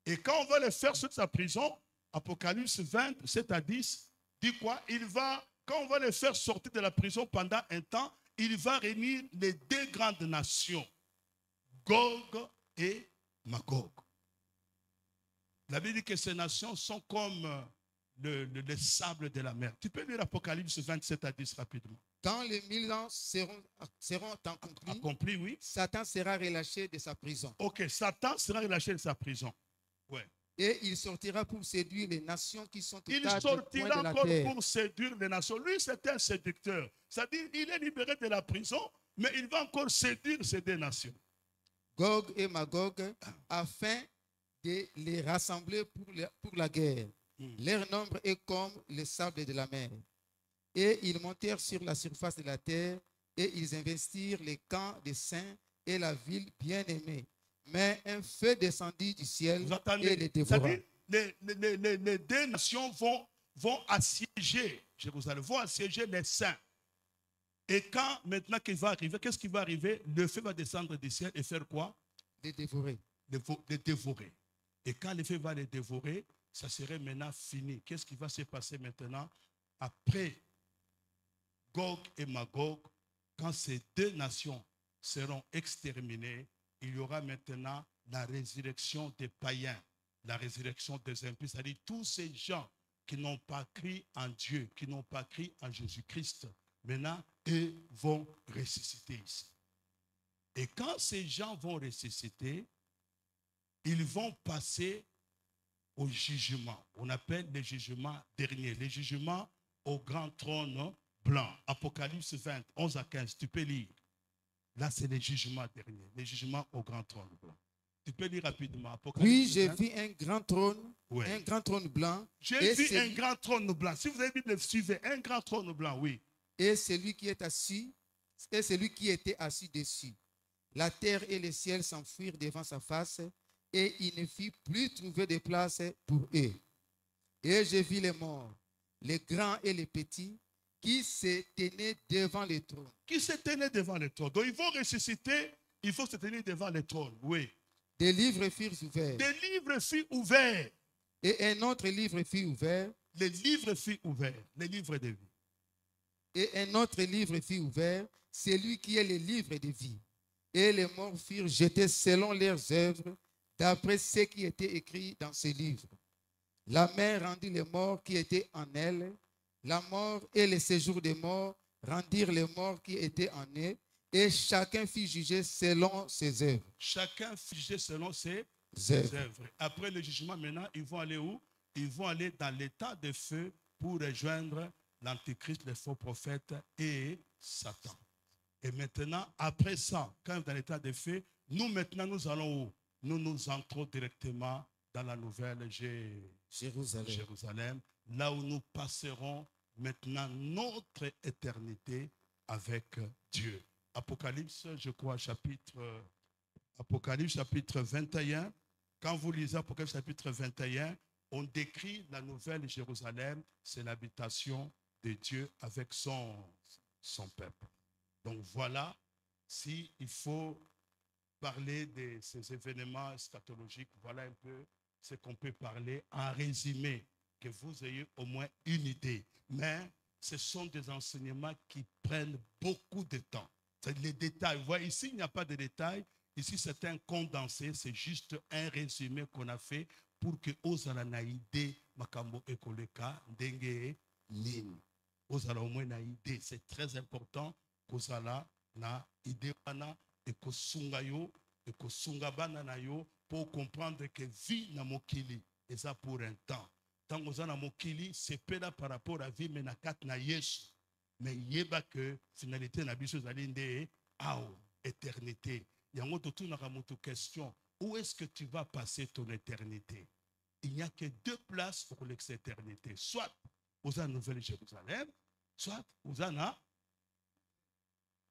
Et quand on va le faire sortir de sa prison, Apocalypse 20, 7 à 10, dit quoi? Quand on va le faire sortir de la prison pendant un temps, il va réunir les deux grandes nations, Gog et Magog. La Bible dit que ces nations sont comme le sable de la mer. Tu peux lire Apocalypse 27 à 10 rapidement. Quand les 1000 ans seront accomplis, Accompli, oui. Satan sera relâché de sa prison. Ok, Satan sera relâché de sa prison. Ouais. Et il sortira pour séduire les nations qui sont aux Il quatre coins sortira de la encore terre. pour séduire les nations. Lui, c'est un séducteur. C'est-à-dire, il est libéré de la prison, mais il va encore séduire ces deux nations. Gog et Magog, afin de les rassembler pour la guerre. Leur nombre est comme le sable de la mer. Et ils montèrent sur la surface de la terre et ils investirent les camps des saints et la ville bien-aimée. Mais un feu descendit du ciel et les dévora. Les deux nations vont assiéger Jérusalem, vont assiéger les saints. Et quand maintenant qu'il va arriver, qu'est-ce qui va arriver? Le feu va descendre du ciel et faire quoi? Les dévorer. Les dévorer. Et quand le feu va les dévorer, ça serait maintenant fini. Qu'est-ce qui va se passer maintenant? Après Gog et Magog, quand ces deux nations seront exterminées, il y aura maintenant la résurrection des païens, la résurrection des impies, c'est-à-dire tous ces gens qui n'ont pas cru en Dieu, qui n'ont pas cru en Jésus-Christ, maintenant, eux vont ressusciter ici. Et quand ces gens vont ressusciter, ils vont passer au jugement. On appelle les jugements derniers, les jugements au grand trône blanc. Apocalypse 20, 11 à 15, tu peux lire. Là, c'est les jugements derniers, les jugements au grand trône blanc. Tu peux lire rapidement. Apocalypse Oui, j'ai 20. vu un grand trône, Ouais. un grand trône blanc. J'ai vu un grand trône blanc. Si vous avez vu, suivez, un grand trône blanc, oui. Et celui qui est assis, et celui qui était assis dessus. La terre et le ciel s'enfuirent devant sa face, et il ne fit plus trouver de place pour eux. Et j'ai vu les morts, les grands et les petits, qui se tenaient devant le trône. Qui se tenaient devant le trône. Donc ils vont ressusciter, il faut se tenir devant le trône, oui. Des livres furent ouverts. Des livres furent ouverts. Et un autre livre fut ouvert. Les livres furent ouverts, les livres de vie. Et un autre livre fut ouvert, celui qui est le livre de vie. Et les morts furent jetés selon leurs œuvres, d'après ce qui était écrit dans ce livre. La mer rendit les morts qui étaient en elle. La mort et le séjour des morts rendirent les morts qui étaient en eux. Et chacun fut jugé selon ses œuvres. Chacun fut jugé selon ses œuvres. œuvres. Après le jugement, maintenant, ils vont aller où? Ils vont aller dans l'état de feu pour rejoindre l'Antéchrist, les faux prophètes et Satan. Et maintenant, après ça, quand dans l'état de feu, nous maintenant, nous allons où? Nous entrons directement dans la nouvelle Jérusalem, là où nous passerons maintenant notre éternité avec Dieu. Apocalypse, je crois, Apocalypse chapitre 21. Quand vous lisez Apocalypse chapitre 21, on décrit la nouvelle Jérusalem, c'est l'habitation de Dieu avec son peuple. Donc voilà, s'il faut parler de ces événements eschatologiques, voilà un peu ce qu'on peut parler en résumé, que vous ayez au moins une idée. Mais ce sont des enseignements qui prennent beaucoup de temps. C'est les détails. Vous voyez, ici, il n'y a pas de détails. Ici, c'est un condensé. C'est juste un résumé qu'on a fait pour que Ozala naïde makambo ekoleka ndenge nini. Ozala au moins naïde. C'est très important qu'Ozala na ide wana ekosunga yo ekosunga bana na yo pour comprendre que vie na mokili et ça pour un temps. Tant ozana mokili c'est peu là par rapport à vie mais na kat na Yesu. Mais yeba que finalité na biso zali nde ao éternité. Yango tout na ramuto question, où est-ce que tu vas passer ton éternité? Il n'y a que deux places pour l'éternité, soit aux Nouvelle Jérusalem, soit aux Anna.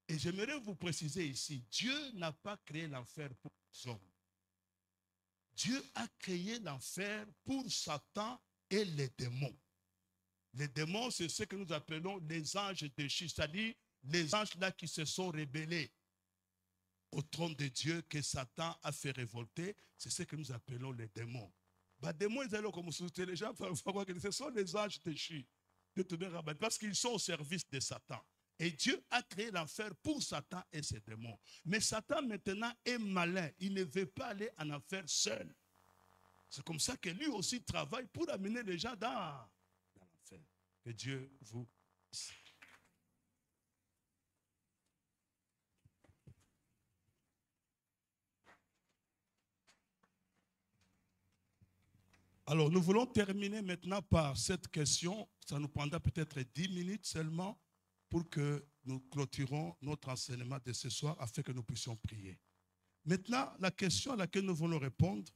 Et j'aimerais vous préciser ici, Dieu n'a pas créé l'enfer pour les hommes. Dieu a créé l'enfer pour Satan et les démons. Les démons, c'est ce que nous appelons les anges déchus, c'est-à-dire les anges là qui se sont rebellés au trône de Dieu que Satan a fait révolter. C'est ce que nous appelons les démons. Les démons, ils allaient comme les gens, ce sont les anges déchus. Parce qu'ils sont au service de Satan. Et Dieu a créé l'enfer pour Satan et ses démons. Mais Satan maintenant est malin. Il ne veut pas aller en enfer seul. C'est comme ça que lui aussi travaille pour amener les gens dans l'enfer. Que Dieu vous... Alors, nous voulons terminer maintenant par cette question. Ça nous prendra peut-être 10 minutes seulement pour que nous clôturons notre enseignement de ce soir afin que nous puissions prier. Maintenant, la question à laquelle nous voulons répondre,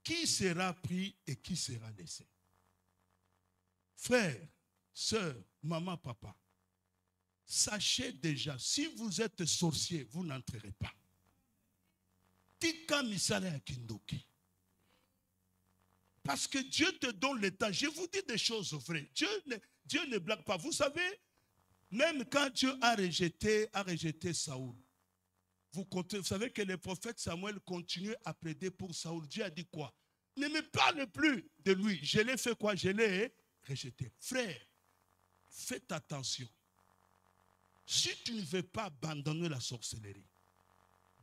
qui sera pris et qui sera laissé? Frères, sœurs, maman, papa, sachez déjà, si vous êtes sorcier, vous n'entrerez pas. Tika misale akindoki. Parce que Dieu te donne le temps. Je vous dis des choses vraies. Dieu ne blague pas. Vous savez, même quand Dieu a rejeté Saoul, vous savez que le prophète Samuel continue à plaider pour Saoul. Dieu a dit quoi? Ne me parle plus de lui. Je l'ai fait quoi? Je l'ai rejeté. Frère, faites attention. Si tu ne veux pas abandonner la sorcellerie,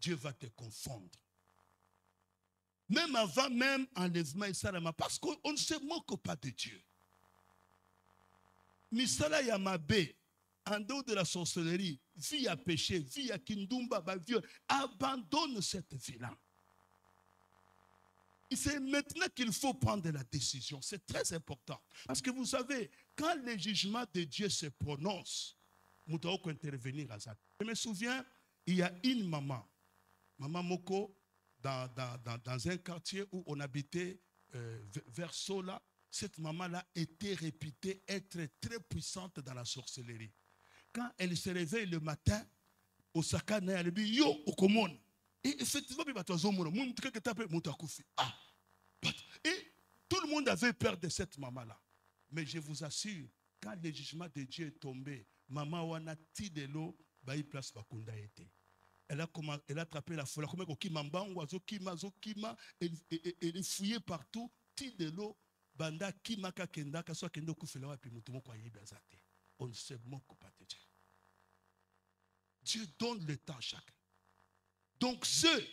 Dieu va te confondre. Même avant même enlèvement et salama, parce qu'on ne se moque pas de Dieu. Misala Yamabe, en dehors de la sorcellerie, vie à péché, vie à kindumba, abandonne cette vie-là. C'est maintenant qu'il faut prendre la décision. C'est très important. Parce que vous savez, quand le jugement de Dieu se prononce, nous devons intervenir à ça. Je me souviens, il y a une maman, Maman Moko, dans un quartier où on habitait vers Sola. Cette maman-là était réputée être très puissante dans la sorcellerie. Quand elle se réveille le matin, au Sakana, elle dit yo, au commune. Et effectivement, et tout le monde avait peur de cette maman-là. Mais je vous assure, quand le jugement de Dieu est tombé, maman wana ti de l'eau, baï place bakunda était. Elle a attrapé la folie. Elle fouillait partout. Ti de l'eau, banda kimaka kenda, kaswa kendo kufela wa pimutumo kwa yebazate. On ne se moque pas de Dieu. Dieu donne le temps à chacun. Donc ceux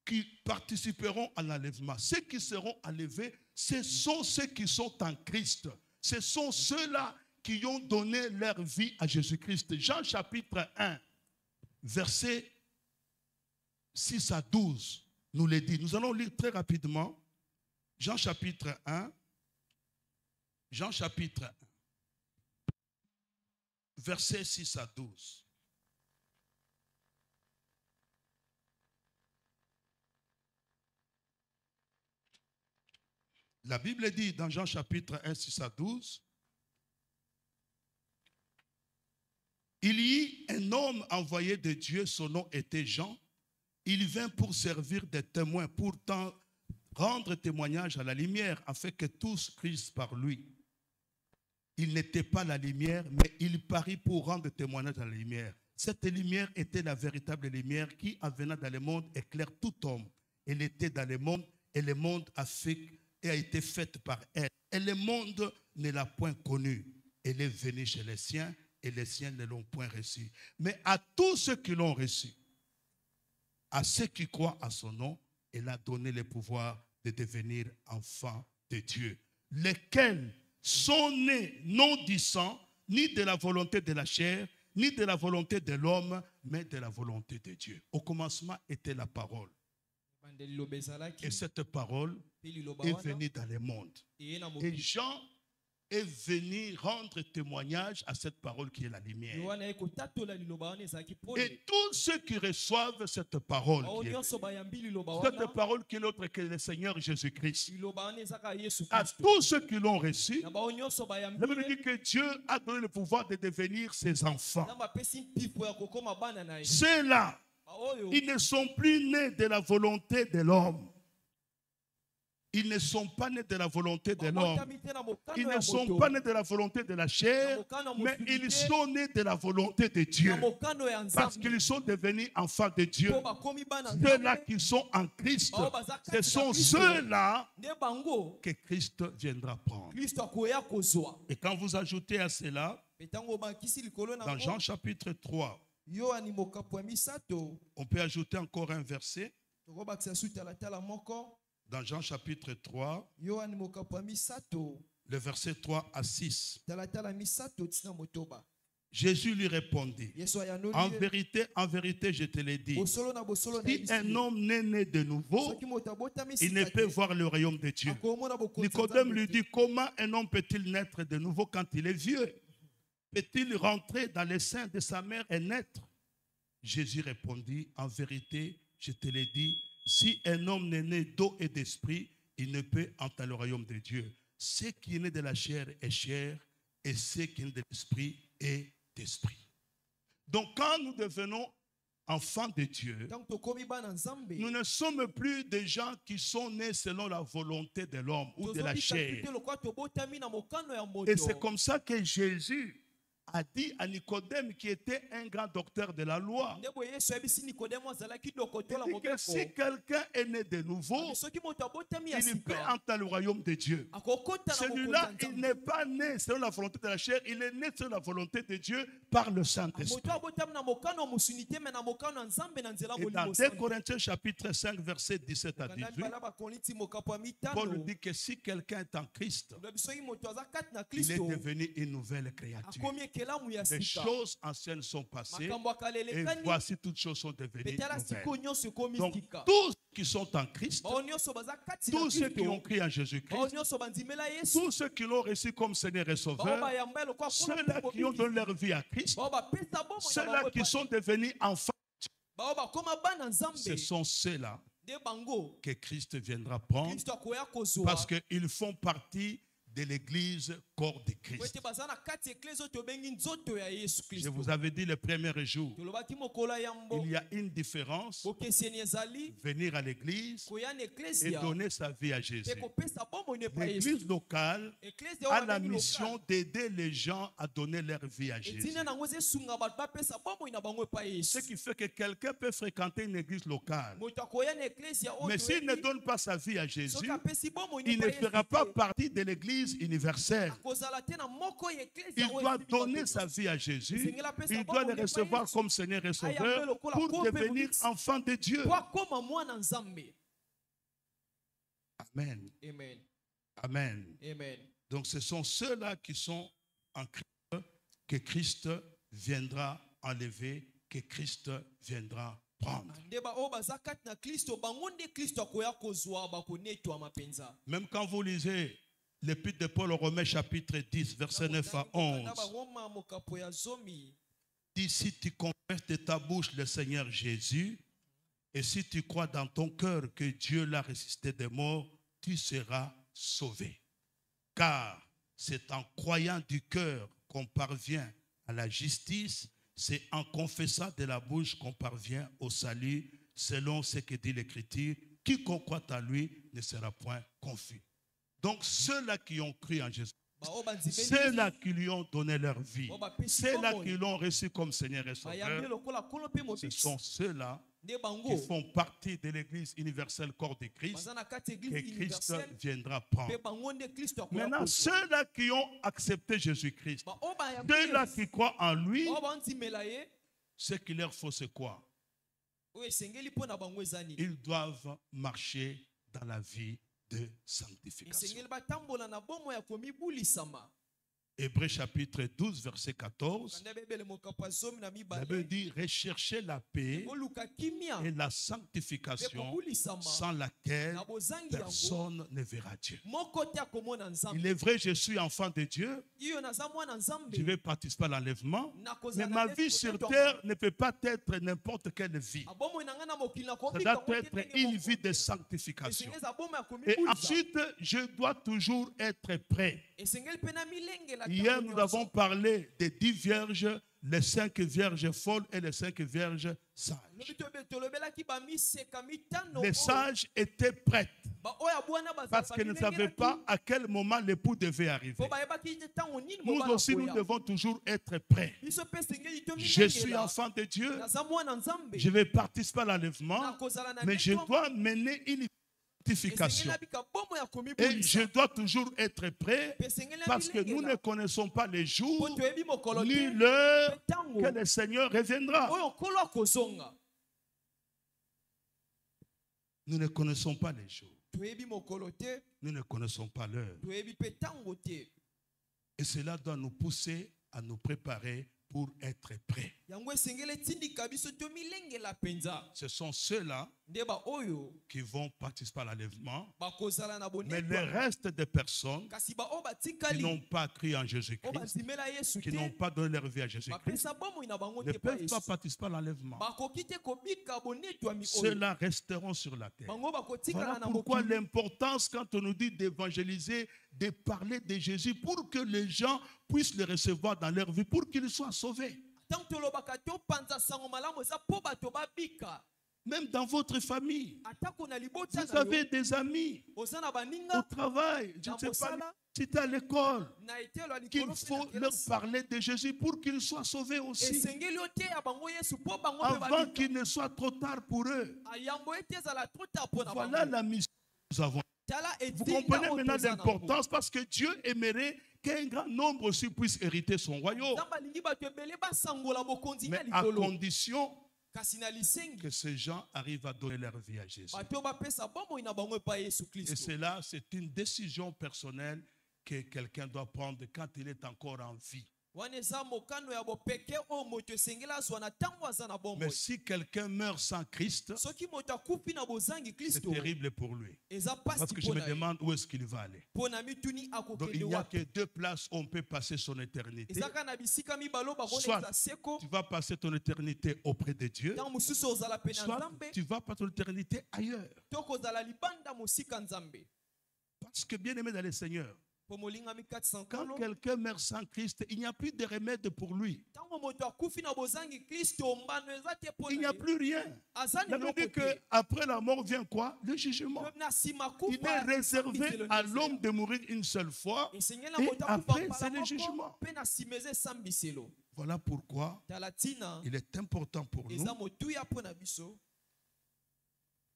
qui participeront à l'enlèvement, ceux qui seront enlevés, ce sont ceux qui sont en Christ. Ce sont ceux-là qui ont donné leur vie à Jésus-Christ. Jean chapitre 1, verset 6 à 12, nous le dit. Nous allons lire très rapidement. Jean chapitre 1. Jean chapitre 1. Verset 6 à 12. La Bible dit dans Jean chapitre 1, 6 à 12, il y eut un homme envoyé de Dieu, son nom était Jean. Il vint pour servir de témoin, pourtant rendre témoignage à la lumière, afin que tous crissent par lui. Il n'était pas la lumière, mais il parut pour rendre témoignage à la lumière. Cette lumière était la véritable lumière qui, en venant dans le monde, éclaire tout homme. Elle était dans le monde, et le monde a été fait par elle. Et le monde ne l'a point connue. Elle est venue chez les siens, et les siens ne l'ont point reçue. Mais à tous ceux qui l'ont reçue, à ceux qui croient à son nom, elle a donné le pouvoir de devenir enfants de Dieu, lesquels sont nés non du sang, ni de la volonté de la chair, ni de la volonté de l'homme, mais de la volonté de Dieu. Au commencement était la parole. Et cette parole est venue dans le monde. Et Jean est venu rendre témoignage à cette parole qui est la lumière. Et tous ceux qui reçoivent cette parole qui est l'autre que le Seigneur Jésus-Christ, à tous ceux qui l'ont reçu, la Bible dit que Dieu a donné le pouvoir de devenir ses enfants. Ceux-là, ils ne sont plus nés de la volonté de l'homme. Ils ne sont pas nés de la volonté de l'homme. Ils ne sont pas nés de la volonté de la chair, mais ils sont nés de la volonté de Dieu. Parce qu'ils sont devenus enfants de Dieu. Ceux-là qui sont en Christ, ce sont ceux-là que Christ viendra prendre. Et quand vous ajoutez à cela, Dans Jean chapitre 3, on peut ajouter encore un verset. Dans Jean chapitre 3, le verset 3 à 6. Jésus lui répondit, en vérité, je te l'ai dit, si un homme n'est né de nouveau, il ne peut voir le royaume de Dieu. Nicodème lui dit, comment un homme peut-il naître de nouveau quand il est vieux? Peut-il rentrer dans les seins de sa mère et naître? Jésus répondit, en vérité, je te l'ai dit, si un homme n'est né d'eau et d'esprit, il ne peut entrer le royaume de Dieu. Ce qui est né de la chair est chair, et ce qui est né de l'esprit est d'esprit. Donc quand nous devenons enfants de Dieu, nous ne sommes plus des gens qui sont nés selon la volonté de l'homme ou de la chair. Et c'est comme ça que Jésus a dit à Nicodème, qui était un grand docteur de la loi, il dit que si quelqu'un est né de nouveau, il peut entrer le royaume de Dieu. Celui-là, il n'est pas né selon la volonté de la chair, il est né selon la volonté de Dieu par le Saint-Esprit. Et dans 2 Corinthiens chapitre 5, verset 17 à 18, Paul dit que si quelqu'un est en Christ, il est devenu une nouvelle créature. Les choses anciennes sont passées et voici toutes choses sont devenues nouvelles. Donc tous ceux qui sont en Christ, tous ceux qui ont crié en Jésus-Christ, tous ceux qui l'ont reçu comme Seigneur et Sauveur, ceux-là qui ont donné leur vie à Christ, ceux-là qui sont devenus enfants, ce sont ceux-là que Christ viendra prendre parce qu'ils font partie de l'église corps de Christ. Je vous avais dit le premier jour, il y a une différence, venir à l'église et donner sa vie à Jésus. L'église locale a la mission d'aider les gens à donner leur vie à Jésus. Ce qui fait que quelqu'un peut fréquenter une église locale, mais s'il ne donne pas sa vie à Jésus, il ne fera pas partie de l'église universelle. Il doit donner sa vie à Jésus. Il doit le recevoir comme Seigneur et Sauveur pour devenir enfant de Dieu. Amen. Amen. Donc ce sont ceux-là qui sont en Christ que Christ viendra enlever, que Christ viendra prendre. Même quand vous lisez l'épître de Paul aux Romains chapitre 10, verset 9 à 11. Dit, si tu confesses de ta bouche le Seigneur Jésus, et si tu crois dans ton cœur que Dieu l'a ressuscité des morts, tu seras sauvé. Car c'est en croyant du cœur qu'on parvient à la justice, c'est en confessant de la bouche qu'on parvient au salut, selon ce que dit l'Écriture. Quiconque croit en lui ne sera point confus. Donc ceux-là qui ont cru en Jésus, ceux-là qui lui ont donné leur vie, ceux-là qui l'ont reçu comme Seigneur et Sauveur, ce sont ceux-là qui font partie de l'église universelle corps de Christ que Christ viendra prendre. Maintenant, ceux-là qui ont accepté Jésus-Christ, ceux-là qui croient en lui, ce qu'il leur faut, c'est quoi? Ils doivent marcher dans la vie de sanctification. Hébreux chapitre 12, verset 14. La Bible dit, recherchez la paix et la sanctification sans laquelle personne ne verra Dieu. Il est vrai, je suis enfant de Dieu. Je vais participer à l'enlèvement. Mais ma vie sur terre ne peut pas être n'importe quelle vie. Ça doit être une vie de sanctification. Et ensuite, je dois toujours être prêt. Hier, nous avons parlé des 10 vierges, les 5 vierges folles et les 5 vierges sages. Les sages étaient prêtes parce qu'elles ne savaient pas à quel moment l'époux devait arriver. Nous aussi, nous devons toujours être prêts. Je suis enfant de Dieu, je vais participer à l'enlèvement, mais je dois mener une sanctification. Et je dois toujours être prêt parce que nous ne connaissons pas les jours ni l'heure que le Seigneur reviendra. Nous ne connaissons pas les jours. Nous ne connaissons pas l'heure. Et cela doit nous pousser à nous préparer pour être prêts. Ce sont ceux-là qui vont participer à l'enlèvement, mais le reste des personnes qui n'ont pas cru en Jésus-Christ, qui n'ont pas donné leur vie à Jésus-Christ, ne peuvent pas participer à l'enlèvement. Ceux-là resteront sur la terre. Voilà pourquoi l'importance quand on nous dit d'évangéliser, de parler de Jésus pour que les gens puissent le recevoir dans leur vie, pour qu'ils soient sauvés. Même dans votre famille, vous avez des amis au travail, je ne sais pas si tu es à l'école, qu'il faut leur parler de Jésus pour qu'ils soient sauvés aussi, avant qu'il ne soit trop tard pour eux. Voilà la mission que nous avons. Vous comprenez maintenant l'importance parce que Dieu aimerait qu'un grand nombre aussi puisse hériter son royaume. Mais à condition que ces gens arrivent à donner leur vie à Jésus. Et cela, c'est une décision personnelle que quelqu'un doit prendre quand il est encore en vie. Mais si quelqu'un meurt sans Christ, c'est terrible pour lui. Parce que je me demande où est-ce qu'il va aller. Donc il n'y a que deux places où on peut passer son éternité. Soit tu vas passer ton éternité auprès de Dieu, soit tu vas passer ton éternité ailleurs. Parce que bien aimé dans le Seigneur, quand quelqu'un meurt sans Christ, il n'y a plus de remède pour lui. Il n'y a plus rien. Ça veut dire qu'après la mort vient quoi? Le jugement. Il est réservé à l'homme de mourir une seule fois et après c'est le jugement. Voilà pourquoi il est important pour nous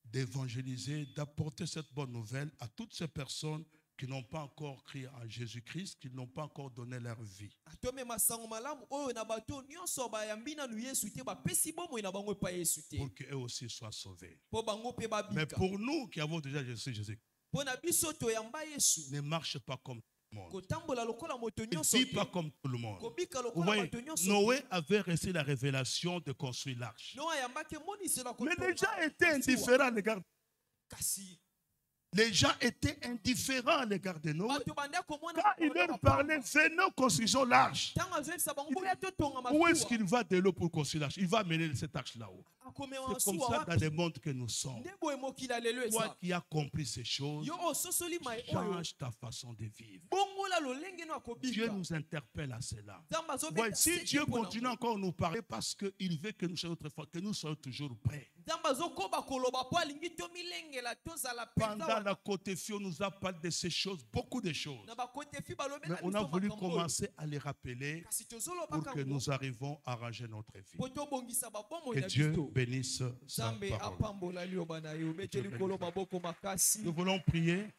d'évangéliser, d'apporter cette bonne nouvelle à toutes ces personnes qui n'ont pas encore cru en Jésus-Christ, qui n'ont pas encore donné leur vie. Pour qu'eux aussi soient sauvés. Mais pour nous qui avons déjà Jésus-Christ, ne marche pas comme tout le monde. Ne vit pas comme tout le monde. Vous voyez, Noé avait reçu la révélation de construire l'arche. Mais les gens étaient indifférents, regarde. Les gens étaient indifférents à l'égard de Noé. Quand il leur parlait, venons construisons l'arche. Où est-ce qu'il va de l'eau pour construire l'arche? Il va mener cette arche là-haut. C'est comme ça dans le monde que nous sommes. Toi qui as compris ces choses, change ta façon de vivre. Dieu nous interpelle à cela. Ouais, si Dieu continue encore à nous parler parce qu'il veut que nous soyons autrefois, que nous soyons toujours prêts. Pendant la côté fille, on nous a parlé de ces choses, beaucoup de choses. Mais on a voulu commencer à les rappeler pour que nous arrivions à arranger notre vie. Que Dieu bénisse sa parole. Nous voulons prier.